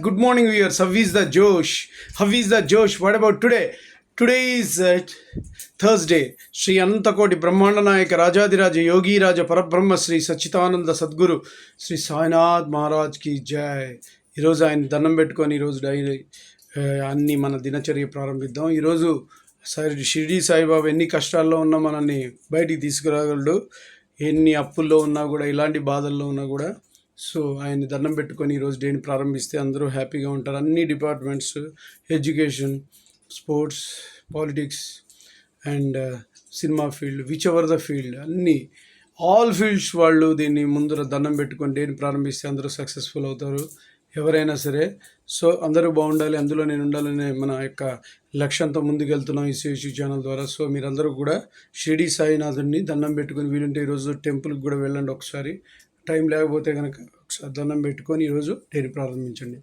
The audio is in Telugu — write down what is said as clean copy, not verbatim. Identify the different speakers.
Speaker 1: Good morning, viewers. How is the Josh? How is the Josh? What about today? Today is Thursday. Shri అనంతకోటి బ్రహ్మాండ నాయక రాజాదిరాజ యోగి రాజ పరబ్రహ్మ శ్రీ సచ్చిదానంద సద్గురు శ్రీ సాయినాథ్ మహారాజ్ కి జై. ఈరోజు ఆయన దండం పెట్టుకొని ఈరోజు డైలీ అన్ని మన దినచర్య ప్రారంభిద్దాం. ఈరోజు షిరిడి సాయిబాబా ఎన్ని కష్టాల్లో ఉన్నా మనల్ని బయటికి తీసుకురాగలడు. ఎన్ని అప్పుల్లో ఉన్నా కూడా, ఇలాంటి బాధల్లో ఉన్నా కూడా సో ఆయన దండం పెట్టుకొని ఈరోజు డేని ప్రారంభిస్తే అందరూ హ్యాపీగా ఉంటారు. అన్ని departments, education, sports, politics and cinema field, which ever the field, అన్నీ ఆల్ ఫీల్డ్స్ వాళ్ళు దీన్ని ముందర దండం పెట్టుకొని డేని ప్రారంభిస్తే అందరూ సక్సెస్ఫుల్ అవుతారు, ఎవరైనా సరే. సో అందరూ బాగుండాలి, అందులో నేను ఉండాలనే మన యొక్క లక్ష్యంతో ముందుకెళ్తున్నాం ఈ సిఎస్యు ఛానల్ ద్వారా. సో మీరందరూ కూడా షిరిడి సాయినాథుడిని దండం పెట్టుకొని వీలుంటే ఈరోజు టెంపుల్కి కూడా వెళ్ళండి. ఒకసారి టైం లేకపోతే కనుక ఒకసారి దండం పెట్టుకొని ఈరోజు డేని ప్రారంభించండి.